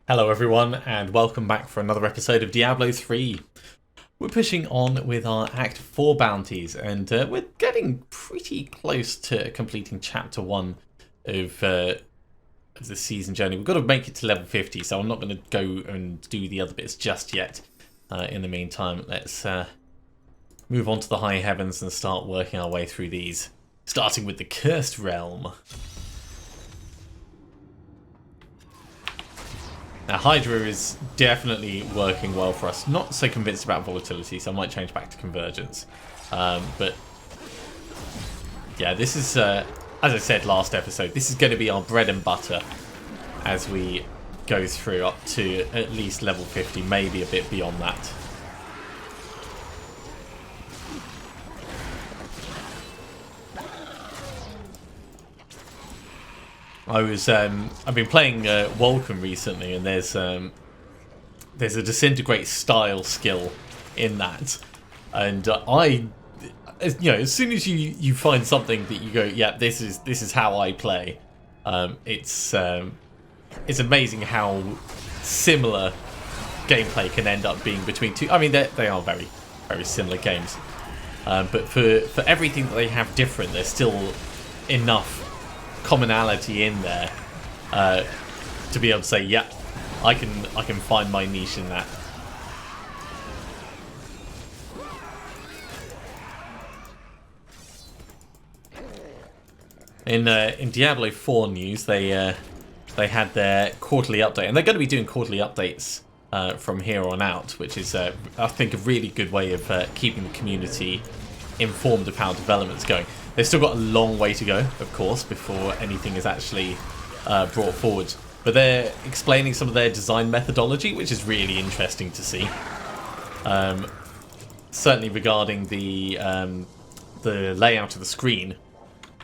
Hello everyone and welcome back for another episode of Diablo 3. We're pushing on with our Act 4 bounties and we're getting pretty close to completing Chapter 1 of the season journey. We've got to make it to level 50, so I'm not going to go and do the other bits just yet. In the meantime, let's move on to the high heavens and start working our way through these. Starting with the Cursed Realm. Now, Hydra is definitely working well for us. Not so convinced about volatility, so I might change back to convergence. But yeah, this is, as I said last episode, this is going to be our bread and butter as we go through up to at least level 50, maybe a bit beyond that. I've been playing Vulcan recently, and there's a Disintegrate style skill in that, and as soon as you find something that you go, yeah, this is how I play. It's amazing how similar gameplay can end up being between two. I mean, they are very, very similar games, but for everything that they have different, there's still enough commonality in there to be able to say, yeah, I can find my niche in that. In Diablo 4 news, they had their quarterly update, and they're going to be doing quarterly updates from here on out, which is I think a really good way of keeping the community informed of how development's going. They've still got a long way to go, of course, before anything is actually brought forward. But they're explaining some of their design methodology, which is really interesting to see. Certainly regarding the layout of the screen,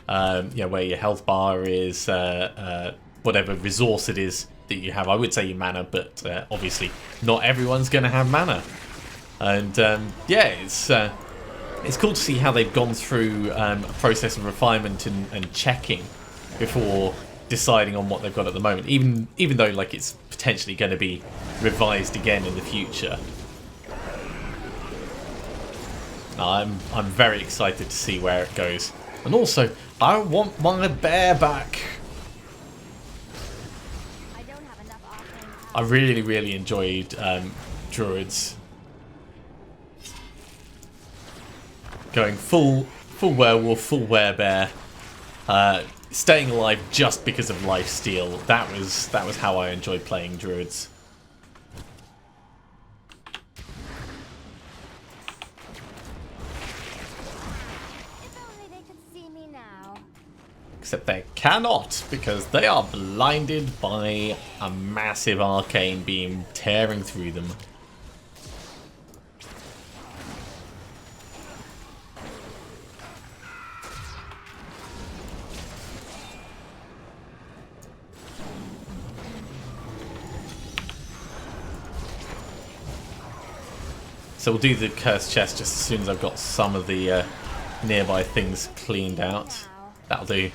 where your health bar is, whatever resource it is that you have. I would say your mana, but obviously not everyone's going to have mana. And yeah, it's cool to see how they've gone through a process of refinement and checking before deciding on what they've got at the moment, even though like it's potentially going to be revised again in the future. I'm very excited to see where it goes, and also I want my bear back. I really enjoyed druids. Going full werewolf, full werebear, staying alive just because of lifesteal. That was how I enjoyed playing druids. If only they could see me now. Except they cannot, because they are blinded by a massive arcane beam tearing through them. So we'll do the cursed chest just as soon as I've got some of the nearby things cleaned out. That'll do.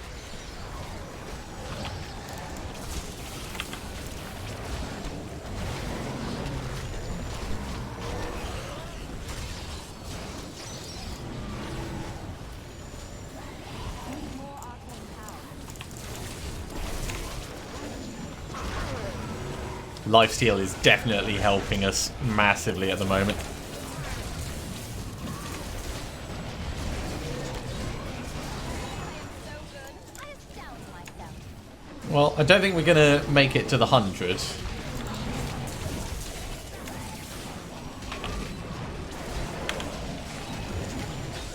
Lifesteal is definitely helping us massively at the moment. Well, I don't think we're going to make it to the 100.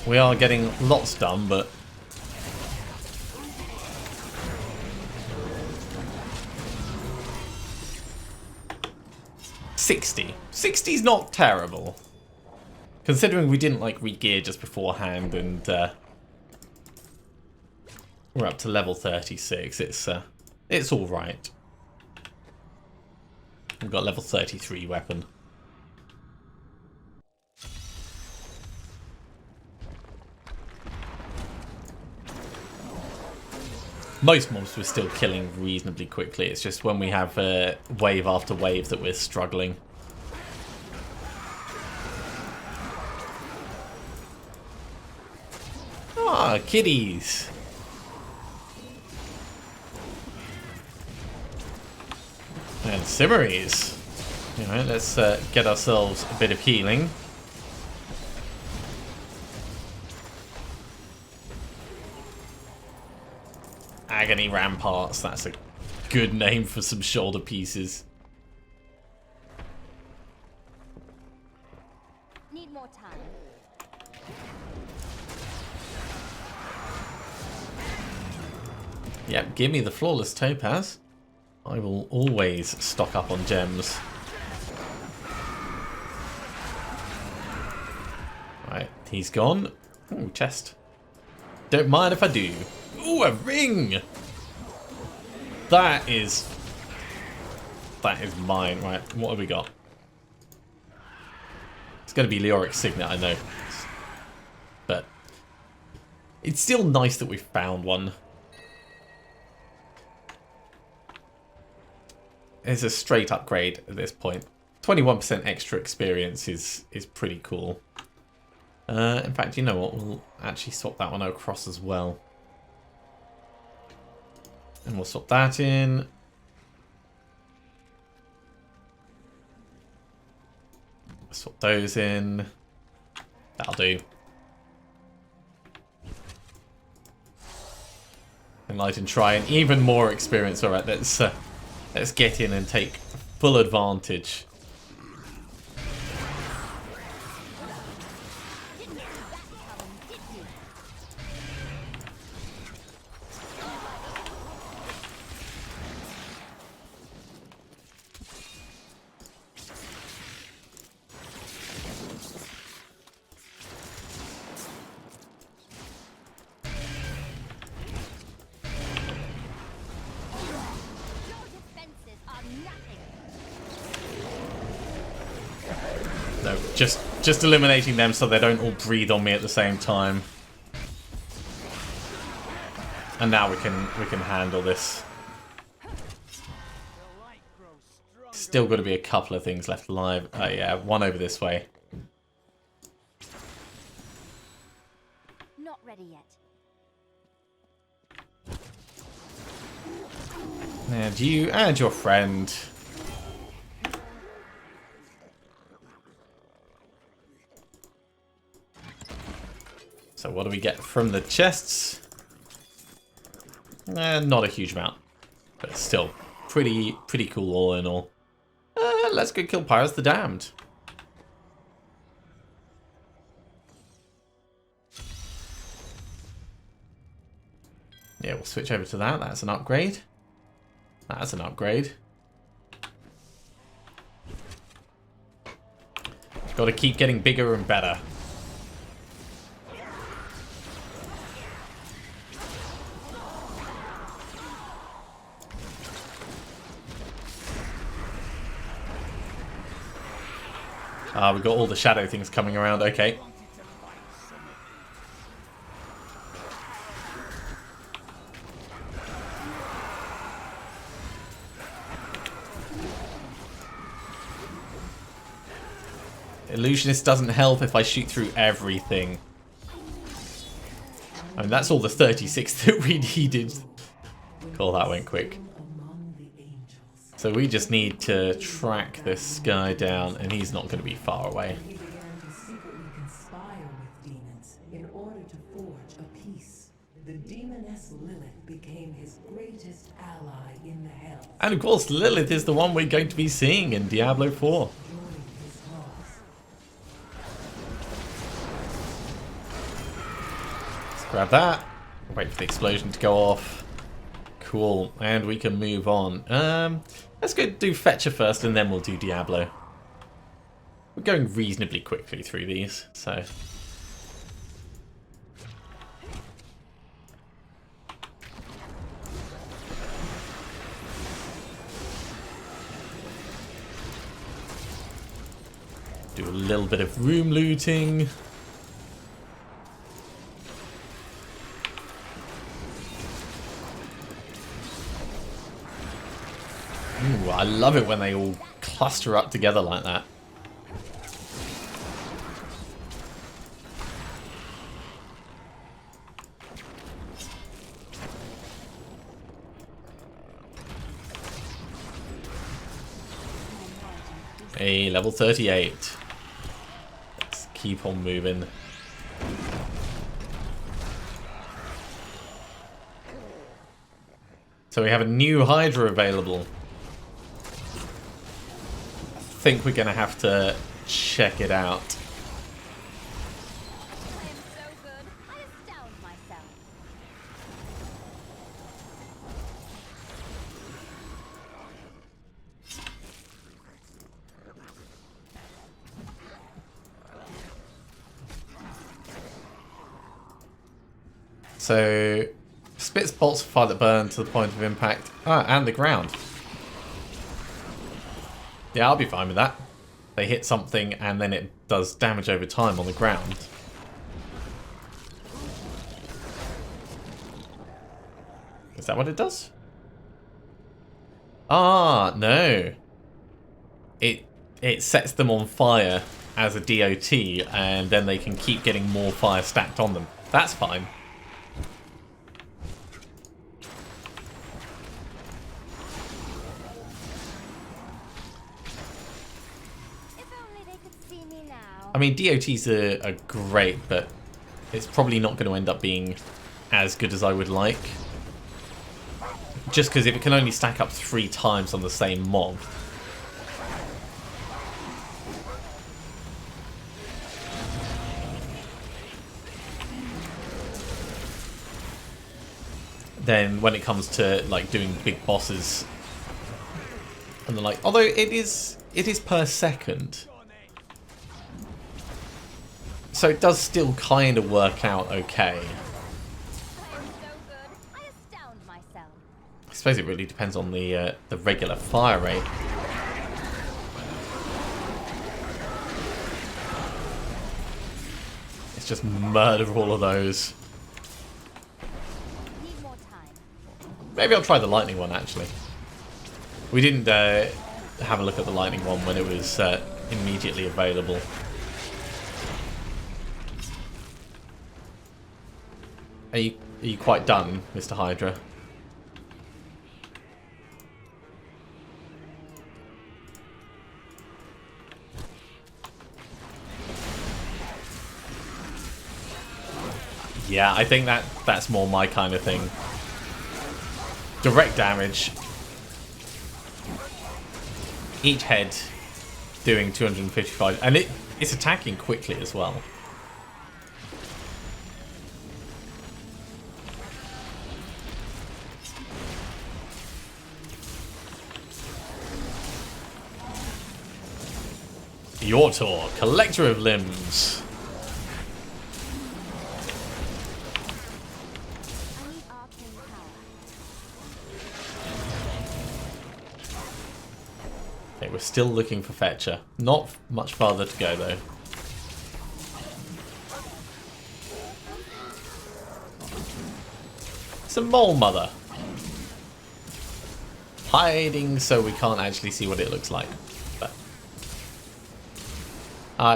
We are getting lots done, but... $60's not terrible. Considering we didn't like re-gear just beforehand, and we're up to level 36, it's all right. We've got level 33 weapon. most mobs we're still killing reasonably quickly. It's just when we have wave after wave that we're struggling. Ah, kitties. And Simmeries. Alright, let's get ourselves a bit of healing. Agony Ramparts, that's a good name for some shoulder pieces. Need more time. Yep, give me the flawless topaz. I will always stock up on gems. Right, he's gone. Ooh, chest. Don't mind if I do. Ooh, a ring! That is mine. Right, what have we got? It's going to be Leoric Signet, I know. But it's still nice that we found one. It's a straight upgrade at this point. 21% extra experience is pretty cool. In fact, you know what? We'll actually swap that one across as well. And we'll swap that in. Swap those in. That'll do. Enlighten Shrine, even more experience. Alright, let's get in and take full advantage. No, just eliminating them so they don't all breathe on me at the same time. And now we can handle this. Still got to be a couple of things left alive. Oh yeah, one over this way. Not ready yet. And you and your friend. So what do we get from the chests? Not a huge amount, but still pretty cool all in all. Let's go kill Pyrus the Damned. Yeah, we'll switch over to that. That's an upgrade. That's an upgrade. Got to keep getting bigger and better. Ah, we've got all the shadow things coming around. Okay. Illusionist doesn't help if I shoot through everything. I mean, that's all the 36 that we needed. Cool, that went quick. So we just need to track this guy down, and he's not going to be far away. He began to secretly conspire with demons in order to forge a peace. The demoness Lilith became his greatest ally in the Hells. And of course, Lilith is the one we're going to be seeing in Diablo 4. Let's grab that. Wait for the explosion to go off. Cool, and we can move on. Let's go do Fetcher first, and then we'll do Diablo. We're going reasonably quickly through these, so... Do a little bit of room looting. Ooh, I love it when they all cluster up together like that. Hey, level 38. Let's keep on moving. So we have a new Hydra available. I think we're going to have to check it out. I am so good, I astound myself. So, spits bolts of fire that burn to the point of impact. Ah, and the ground. Yeah, I'll be fine with that. They hit something and then it does damage over time on the ground. Is that what it does? Ah, no. It sets them on fire as a DOT and then they can keep getting more fire stacked on them. That's fine. I mean, DOTs are great, but it's probably not going to end up being as good as I would like. Just because if it can only stack up 3 times on the same mob. Then when it comes to like doing big bosses and the like, although it is per second. So it does still kind of work out okay. I am so good, I astound myself. I suppose it really depends on the regular fire rate. It's just murder all of those. Need more time. Maybe I'll try the lightning one actually. We didn't have a look at the lightning one when it was immediately available. Are you quite done, Mr. Hydra? Yeah, I think that's more my kind of thing. Direct damage. Each head doing 255, and it's attacking quickly as well. E04, Collector of Limbs. I need arcane power. Okay, we're still looking for Fetcher. Not much farther to go though. It's a mole mother. Hiding so we can't actually see what it looks like. But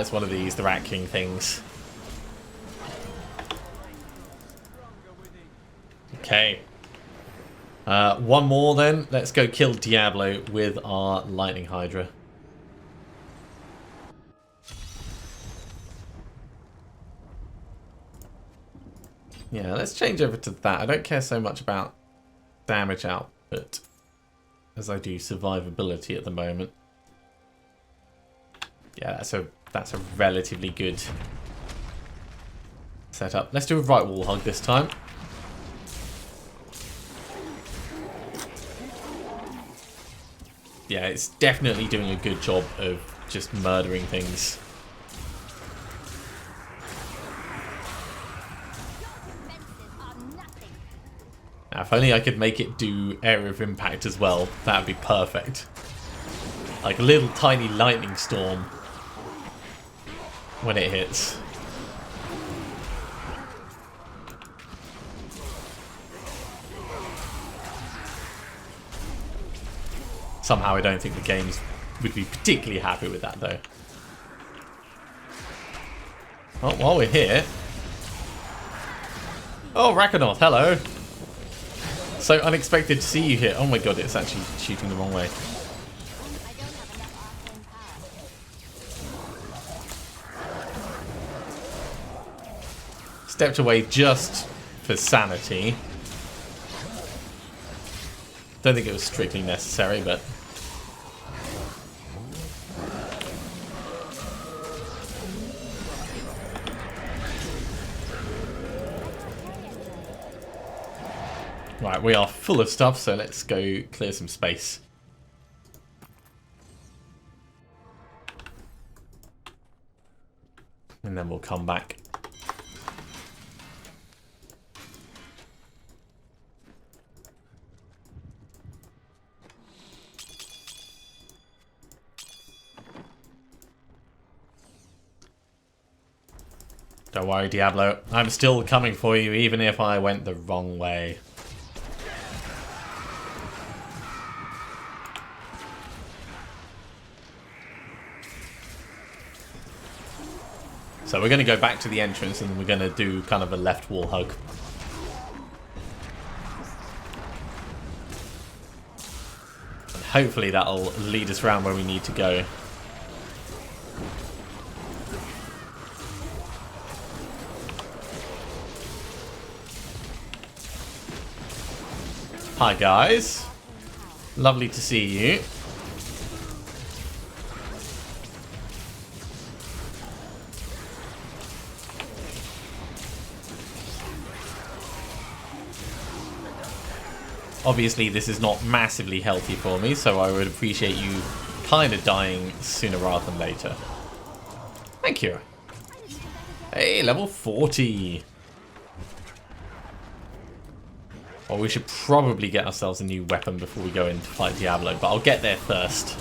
it's one of these, the Rat King things. Okay. One more then. Let's go kill Diablo with our Lightning Hydra. Yeah, let's change over to that. I don't care so much about damage output as I do survivability at the moment. Yeah, that's a relatively good setup. Let's do a right wall hug this time. Yeah, it's definitely doing a good job of just murdering things. Now, if only I could make it do area of impact as well, that would be perfect. Like a little tiny lightning storm when it hits. Somehow I don't think the games would be particularly happy with that, though. Well, while we're here... Oh, Rakanoth, hello! So unexpected to see you here. Oh my god, it's actually shooting the wrong way. Stepped away just for sanity. Don't think it was strictly necessary, but... Right, we are full of stuff, so let's go clear some space. And then we'll come back. Don't worry, Diablo. I'm still coming for you, even if I went the wrong way. So we're going to go back to the entrance and we're going to do kind of a left wall hug. And hopefully that'll lead us around where we need to go. Hi guys. Lovely to see you. Obviously, this is not massively healthy for me, so I would appreciate you kind of dying sooner rather than later. Thank you. Hey, level 40. Well, we should probably get ourselves a new weapon before we go in to fight Diablo, but I'll get there first.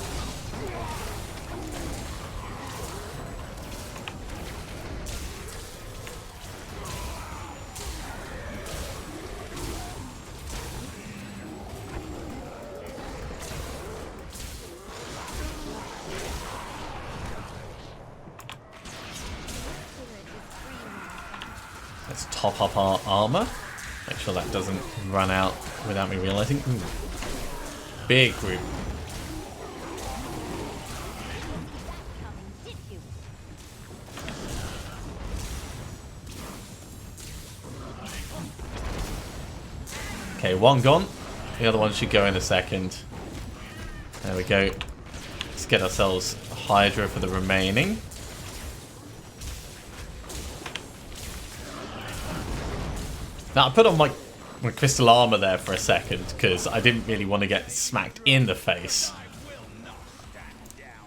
Let's top up our armor. Make sure that doesn't run out without me realizing. Ooh. Big group. Okay, one gone. The other one should go in a second. There we go. Let's get ourselves Hydra for the remaining. Now, I put on my crystal armor there for a second because I didn't really want to get smacked in the face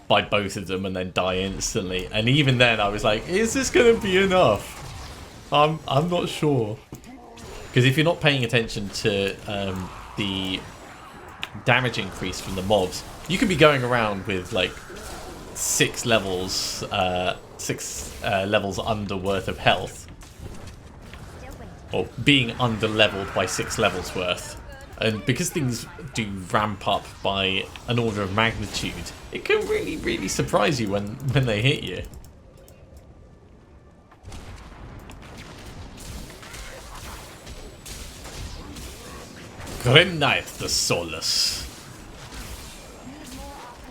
by both of them and then die instantly. And even then, I was like, is this going to be enough? I'm not sure. Because if you're not paying attention to the damage increase from the mobs, you could be going around with like 6 levels under worth of health. Or being under-leveled by 6 levels worth. And because things do ramp up by an order of magnitude, it can really, really surprise you when they hit you. Grim Knife the Soulless.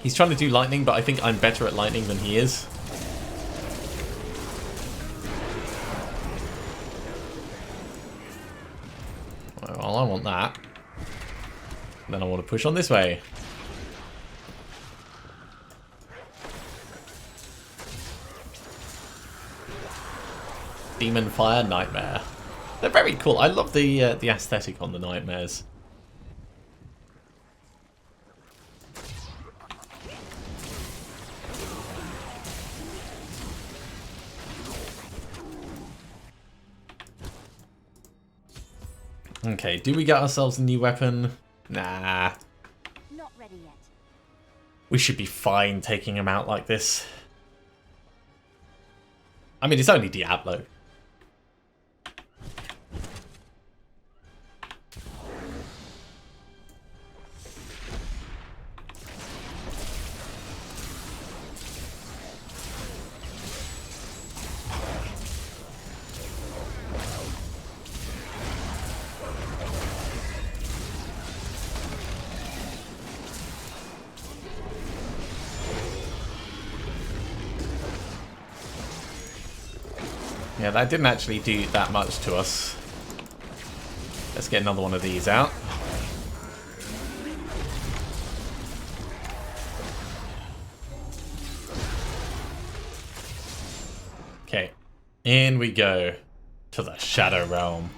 He's trying to do lightning, but I think I'm better at lightning than he is. Well, I want that. Then I want to push on this way. Demon Fire Nightmare. They're very cool. I love the aesthetic on the nightmares. Okay, do we get ourselves a new weapon? Nah. Not ready yet. We should be fine taking him out like this. I mean, it's only Diablo. Yeah, that didn't actually do that much to us. Let's get another one of these out. Okay, in we go to the Shadow Realm.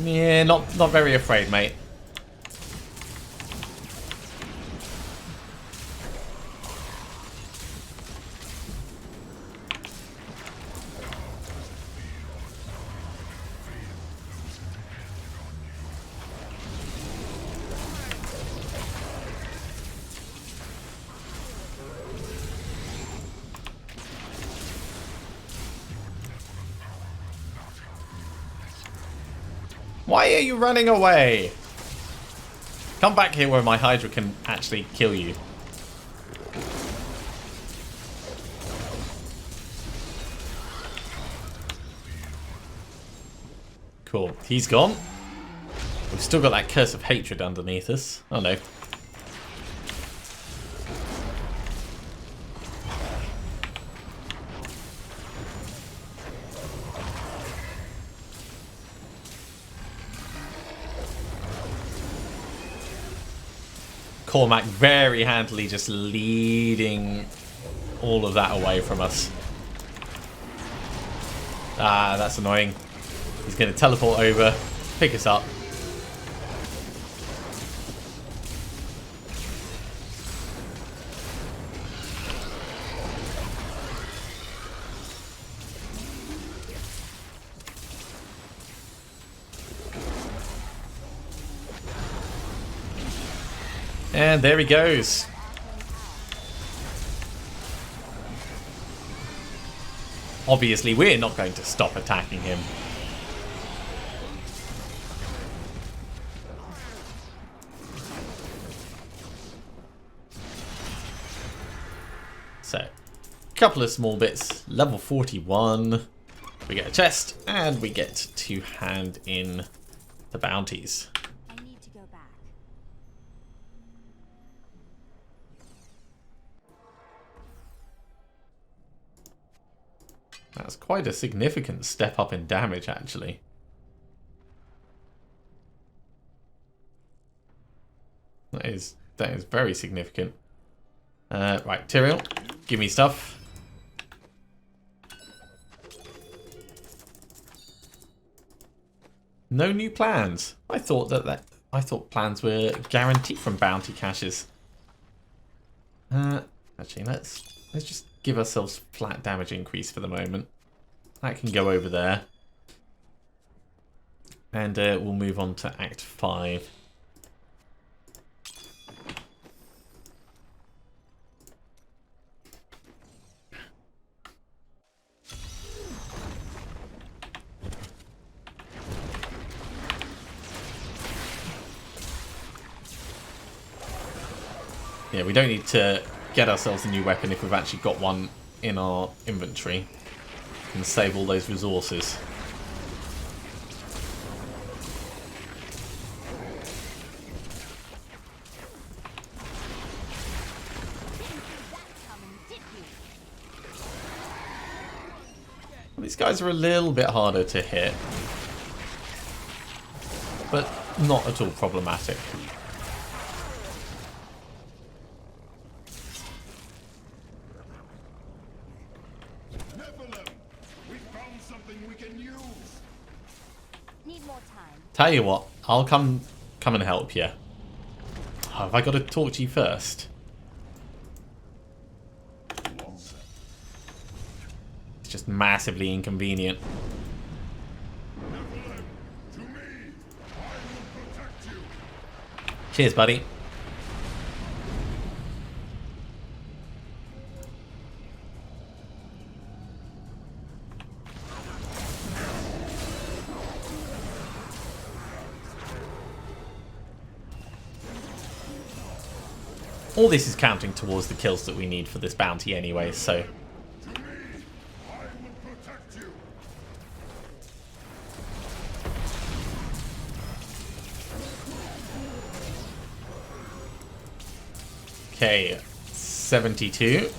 Yeah, not very afraid, mate. Why are you running away? Come back here where my Hydra can actually kill you. Cool. He's gone. We've still got that Curse of Hatred underneath us. Oh no. Cormac very handily just leading all of that away from us. Ah, that's annoying. He's going to teleport over, pick us up. And there he goes. Obviously, we're not going to stop attacking him. So, a couple of small bits. Level 41. We get a chest, and we get to hand in the bounties. I need to go back. That's quite a significant step up in damage, actually. That is very significant. Right, Tyrael, give me stuff. No new plans. I thought plans were guaranteed from bounty caches. Actually, let's just give ourselves flat damage increase for the moment. That can go over there. And we'll move on to Act 5. Yeah, we don't need to get ourselves a new weapon if we've actually got one in our inventory. And save all those resources. Well, these guys are a little bit harder to hit. But not at all problematic. Tell you what, I'll come and help you. Oh, have I got to talk to you first? It's just massively inconvenient. Cheers, buddy. All this is counting towards the kills that we need for this bounty anyway, so... Okay, 72.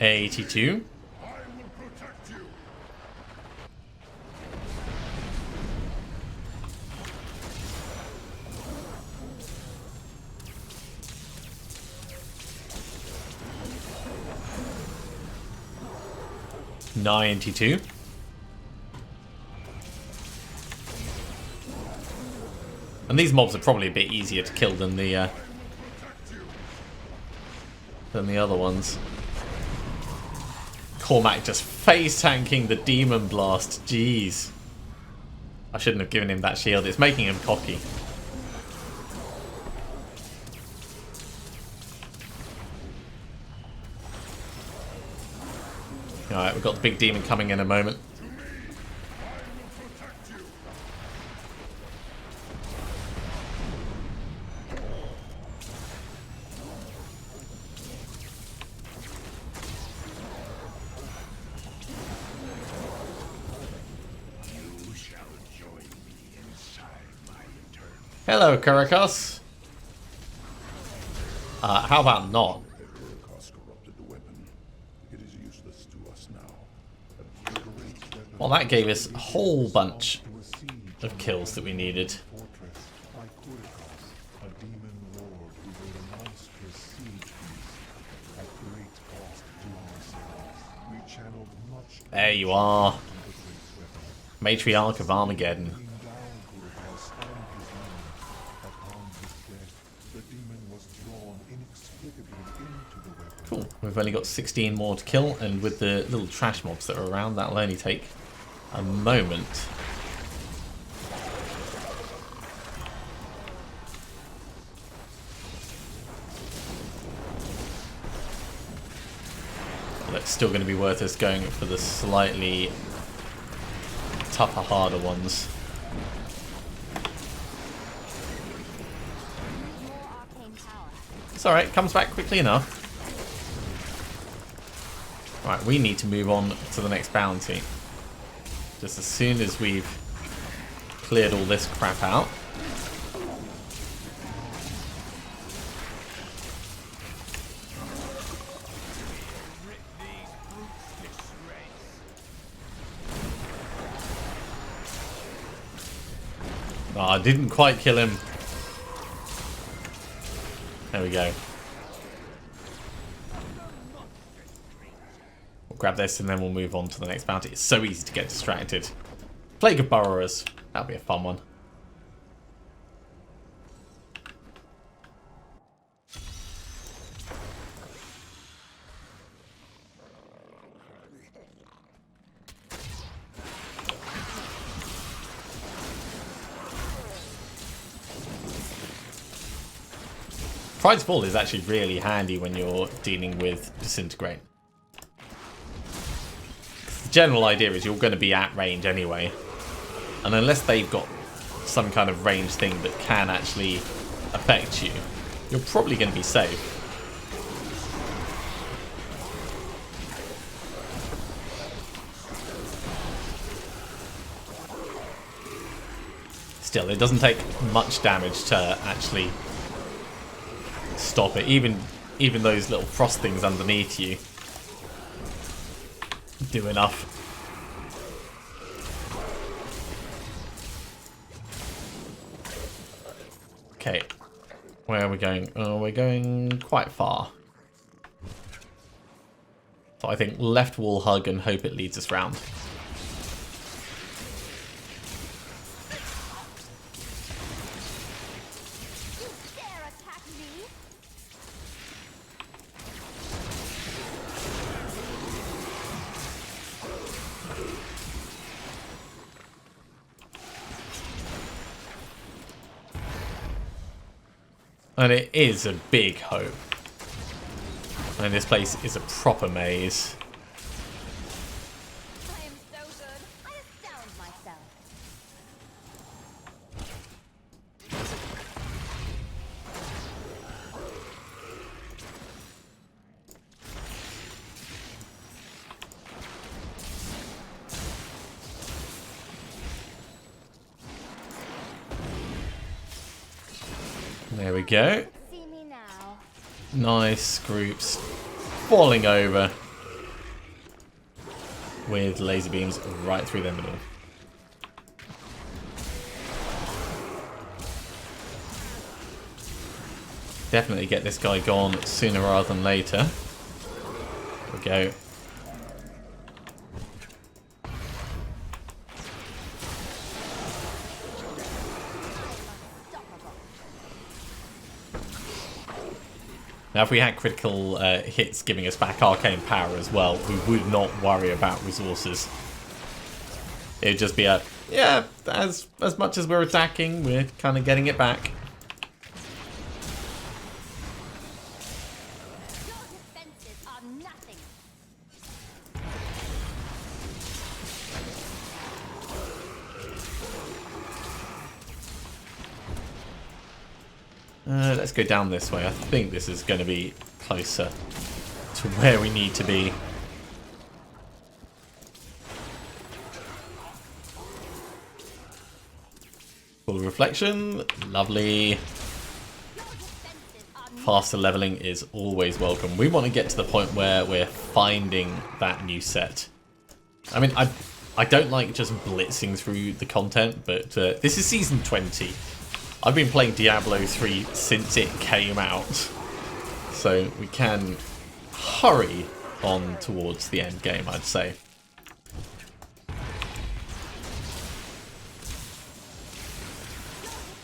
$82. $92. And these mobs are probably a bit easier to kill than the other ones. Cormac just face tanking the demon blast. Jeez. I shouldn't have given him that shield. It's making him cocky. Alright, we've got the big demon coming in a moment. Hello, Karakos. How about not? Well, that gave us a whole bunch of kills that we needed. There you are. Matriarch of Armageddon. Cool. We've only got 16 more to kill, and with the little trash mobs that are around, that'll only take a moment. But it's still going to be worth us going for the slightly tougher, harder ones. It's alright, comes back quickly enough. Right, we need to move on to the next bounty. Just as soon as we've cleared all this crap out. Oh, I didn't quite kill him. There we go. We'll grab this and then we'll move on to the next bounty. It's so easy to get distracted. Plague of Burrowers. That'll be a fun one. Pride's Fall is actually really handy when you're dealing with Disintegrate. The general idea is you're going to be at range anyway. And unless they've got some kind of range thing that can actually affect you, you're probably going to be safe. Still, it doesn't take much damage to actually stop it. Even those little frost things underneath you do enough. Okay, where are we going? Oh, we're going quite far. So I think left wall hug and hope it leads us round. And it is a big hope. And this place is a proper maze. There we go. See me now. Nice groups falling over with laser beams right through their middle. Definitely get this guy gone sooner rather than later. There we go. Now, if we had critical hits giving us back arcane power as well, we would not worry about resources. It would just be a, yeah, as much as we're attacking, we're kind of getting it back. Your defenses are nothing. Let's go down this way. I think this is going to be closer to where we need to be. Full reflection. Lovely. Faster leveling is always welcome. We want to get to the point where we're finding that new set. I mean, I don't like just blitzing through the content, but this is season 20. I've been playing Diablo 3 since it came out, so we can hurry on towards the end game, I'd say.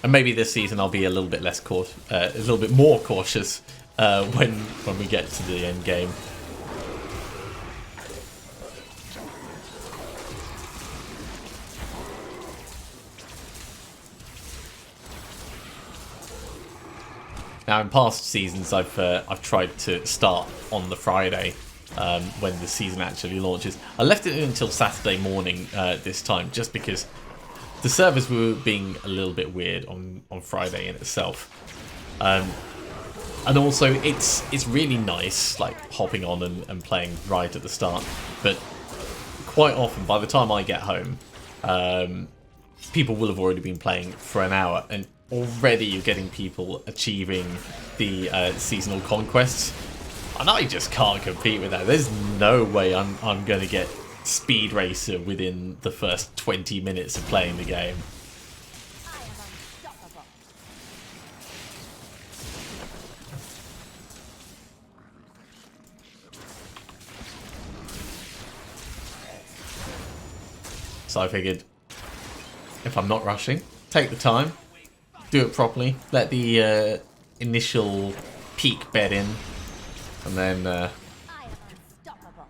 And maybe this season I'll be a little bit less a little bit more cautious when we get to the end game. Now, in past seasons, I've tried to start on the Friday when the season actually launches. I left it until Saturday morning this time, just because the servers were being a little bit weird on Friday in itself. And also, it's really nice, like, hopping on and playing right at the start. But quite often, by the time I get home, people will have already been playing for an hour, and already you're getting people achieving the seasonal conquests, and I just can't compete with that. There's no way I'm going to get Speed Racer within the first 20 minutes of playing the game. I am unstoppable. So I figured, if I'm not rushing, take the time, do it properly, let the initial peak bed in, and then I am unstoppable.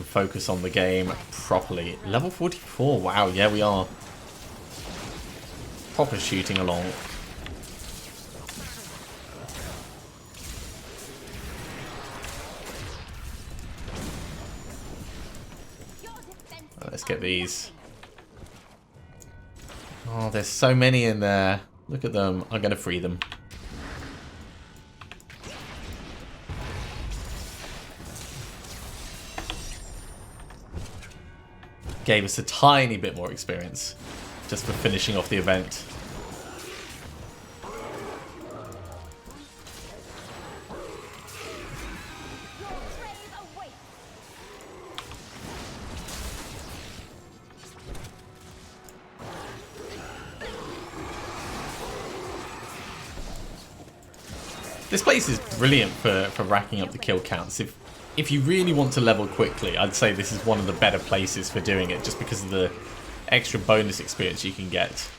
focus on the game properly. Level 44, wow, yeah, we are proper shooting along. Your defenses Let's get are these. nothing. Oh, there's so many in there. Look at them. I'm going to free them. Gave us a tiny bit more experience just for finishing off the event. Your grave awaits. This place is brilliant for racking up the kill counts. If you really want to level quickly, I'd say this is one of the better places for doing it, just because of the extra bonus experience you can get.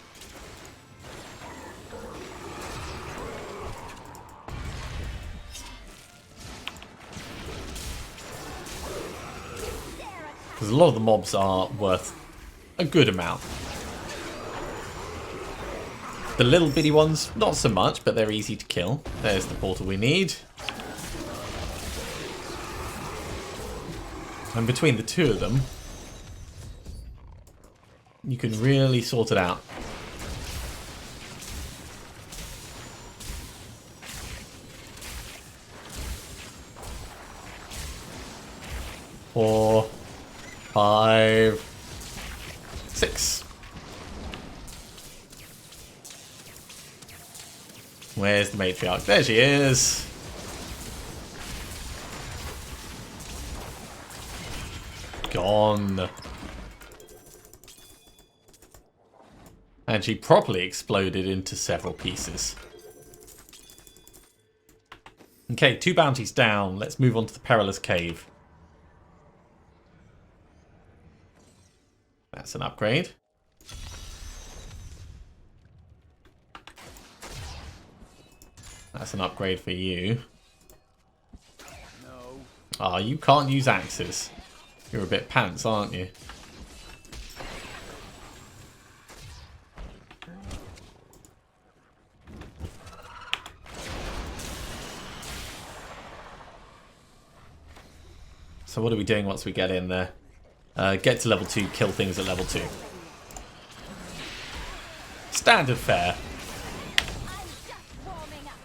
Because a lot of the mobs are worth a good amount. The little bitty ones, not so much, but they're easy to kill. There's the portal we need. And between the two of them, you can really sort it out. Four, 5, 6. Where's the matriarch? There she is. Gone. And she properly exploded into several pieces. Okay, 2 bounties down. Let's move on to the Perilous Cave. That's an upgrade. That's an upgrade for you. No. Ah, you can't use axes. You're a bit pants, aren't you? So what are we doing once we get in there? Get to level 2, kill things at level 2. Standard fare. I'm just warming up.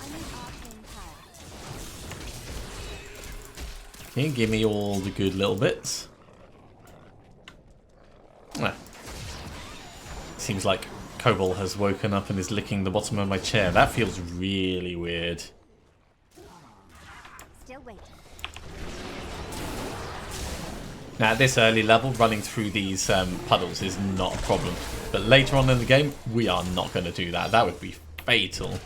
I need arcane power. Okay, give me all the good little bits. Ah. Seems like Kobold has woken up and is licking the bottom of my chair. That feels really weird. Still waiting. Now, at this early level, running through these puddles is not a problem. But later on in the game, we are not going to do that. That would be fatal.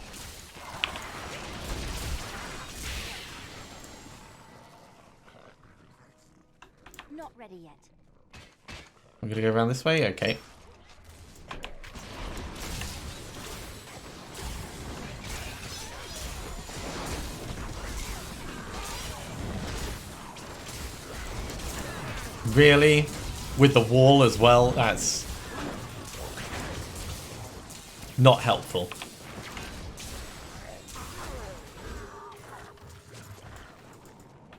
Not ready yet. I'm going to go around this way? Okay. Really? With the wall as well? That's not helpful.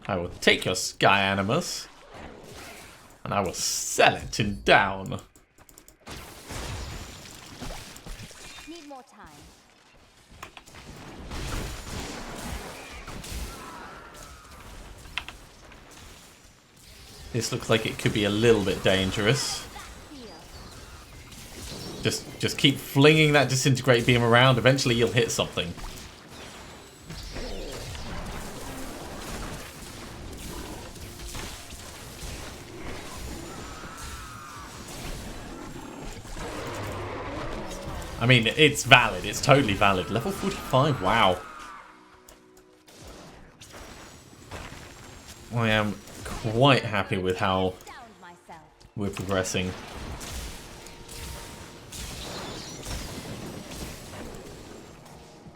I will take your Sky Animus and I will sell it in down. Need more time. This looks like it could be a little bit dangerous. Just keep flinging that Disintegrate beam around. Eventually you'll hit something. I mean, it's valid. It's totally valid. Level 45, wow. I am quite happy with how Downed myself. we're progressing.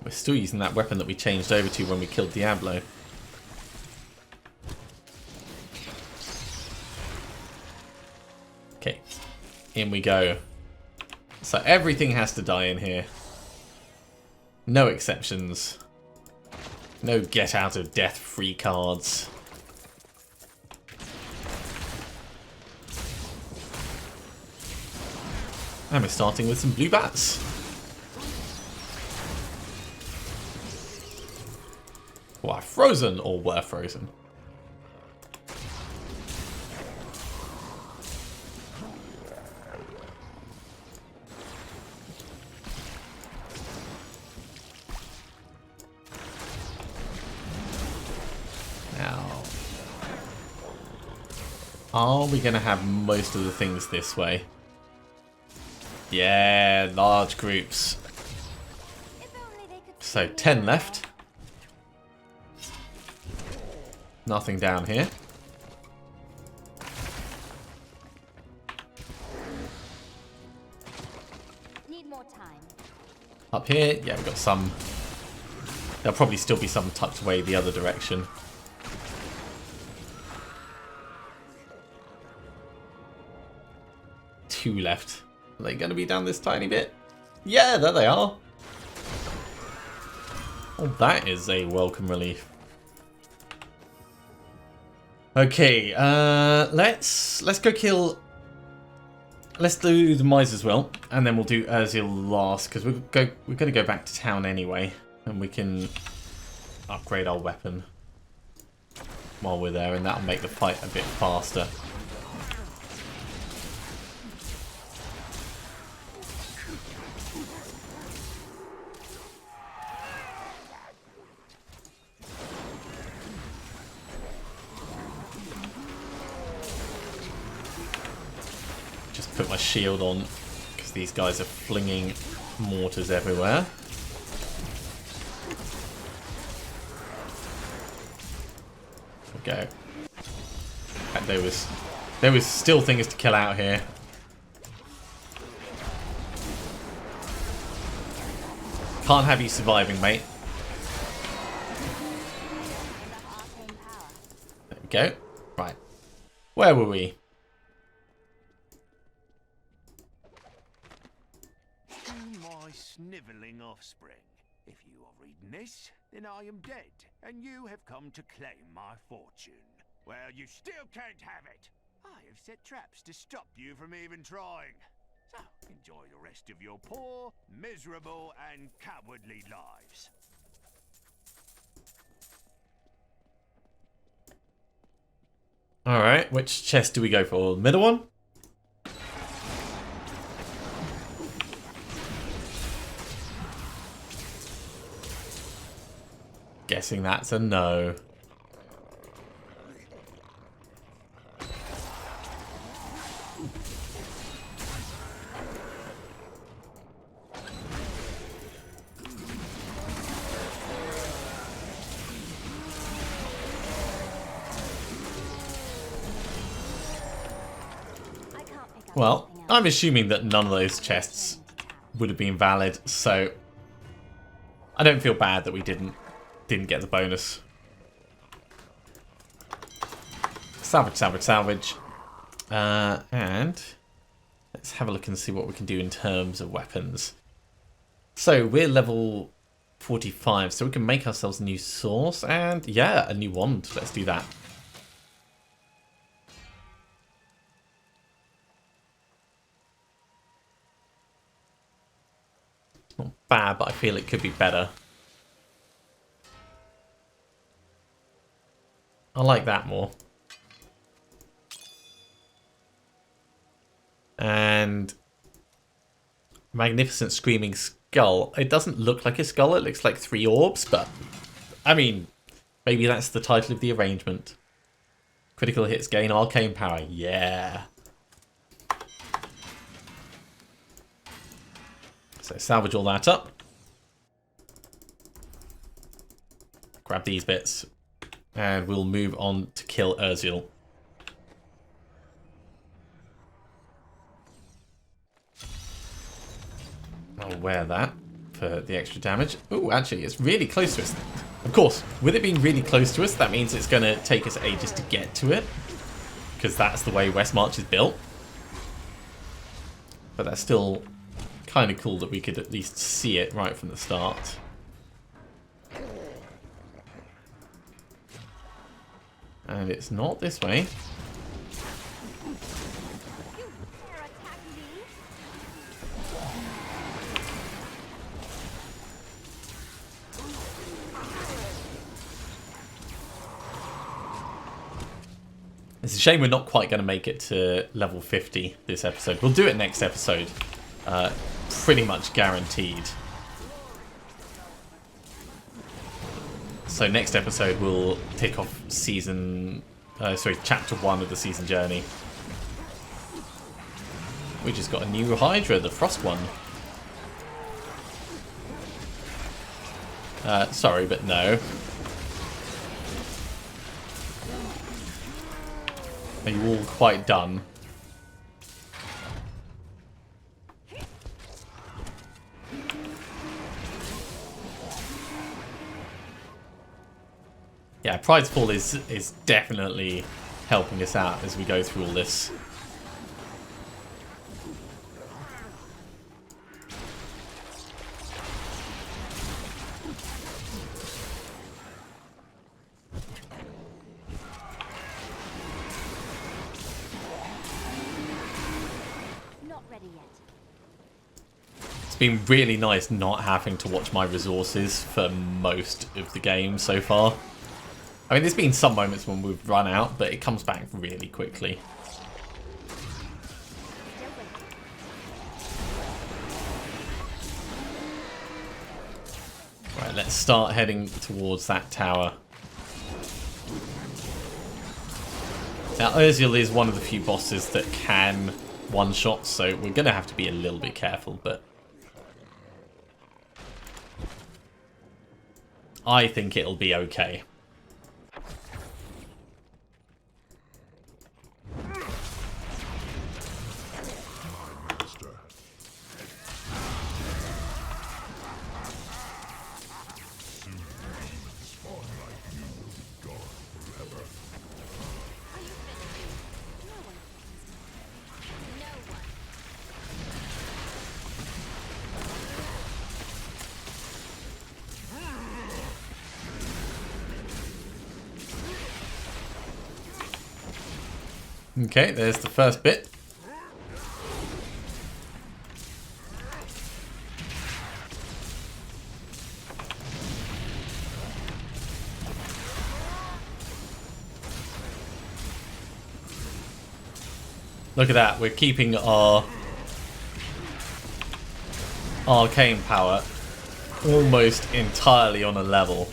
We're still using that weapon that we changed over to when we killed Diablo. Okay, in we go. So everything has to die in here. No exceptions. No get out of death free cards. And we're starting with some blue bats. Who are frozen or were frozen. Now, are we going to have most of the things this way? Yeah, large groups. If only they could So see me 10 now. left. Nothing down here. Need more time. Up here, yeah, we've got some. There'll probably still be some tucked away the other direction. Two left. Are they going to be down this tiny bit? Yeah, there they are. Oh, that is a welcome relief. Okay, let's go kill. Let's do the MISER'S will, and then we'll do Urzil last because we're going to go back to town anyway, and we can upgrade our weapon while we're there, and that'll make the fight a bit faster. put my shield on because these guys are flinging mortars everywhere. There we go. And there was still things to kill out here. Can't have you surviving, mate. There we go. Right. Where were we? My snivelling offspring. If you are reading this, then I am dead, and you have come to claim my fortune. Well, you still can't have it. I have set traps to stop you from even trying. So, enjoy the rest of your poor, miserable, and cowardly lives. Alright, which chest do we go for? The middle one? Guessing that's a no. Well, I'm assuming that none of those chests would have been valid, so I don't feel bad that we didn't get the bonus. Salvage, salvage, salvage. And let's have a look and see what we can do in terms of weapons. So we're level 45, so we can make ourselves a new source and, yeah, a new wand. Let's do that. Not bad, but I feel it could be better. I like that more. And Magnificent Screaming Skull. It doesn't look like a skull, it looks like 3 orbs, but I mean, maybe that's the title of the arrangement. Critical hits gain arcane power. Yeah. So salvage all that up. Grab these bits. And we'll move on to kill Urziel. I'll wear that for the extra damage. Oh, actually, it's really close to us. Of course, with it being really close to us, that means it's going to take us ages to get to it. Because that's the way Westmarch is built. But that's still kind of cool that we could at least see it right from the start. And it's not this way. It's a shame we're not quite going to make it to level 50 this episode. We'll do it next episode. Pretty much guaranteed. So next episode we'll tick off chapter 1 of the season journey. We just got a new Hydra, the frost one. Sorry, but no. Are you all quite done? Yeah, Pride's Fall is definitely helping us out as we go through all this. Not ready yet. It's been really nice not having to watch my resources for most of the game so far. I mean, there's been some moments when we've run out, but it comes back really quickly. Right, let's start heading towards that tower. Now, Urziel is one of the few bosses that can one-shots, so we're going to have to be a little bit careful, but I think it'll be okay. Okay, there's the first bit. Look at that, we're keeping our arcane power almost entirely on a level.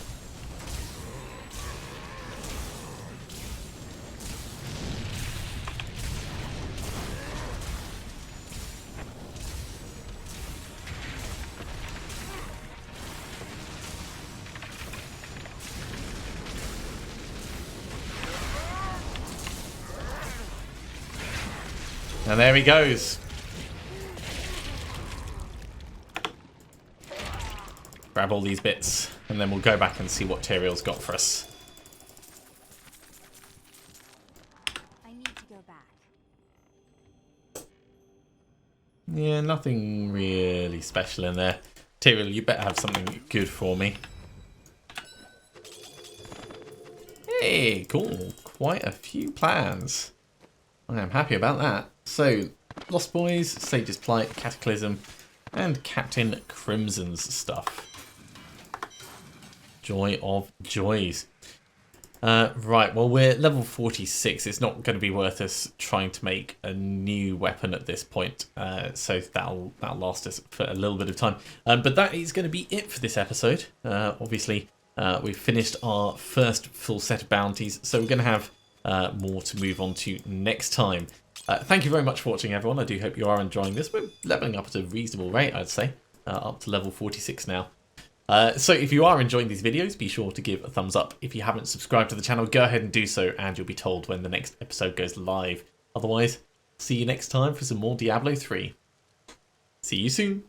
And there he goes. Grab all these bits, and then we'll go back and see what Tyrael's got for us. I need to go back. Yeah, nothing really special in there. Tyrael, you better have something good for me. Hey, cool. Quite a few plans. I am happy about that. So, Lost Boys, Sage's Plight, Cataclysm, and Captain Crimson's stuff. Joy of joys. Right, well, we're level 46. It's not going to be worth us trying to make a new weapon at this point. So that'll last us for a little bit of time. But that is going to be it for this episode. Obviously, we've finished our first full set of bounties. So we're going to have more to move on to next time. Thank you very much for watching, everyone. I do hope you are enjoying this. We're leveling up at a reasonable rate, I'd say. Up to level 46 now. So if you are enjoying these videos, be sure to give a thumbs up. If you haven't subscribed to the channel, go ahead and do so, and you'll be told when the next episode goes live. Otherwise, see you next time for some more Diablo 3. See you soon.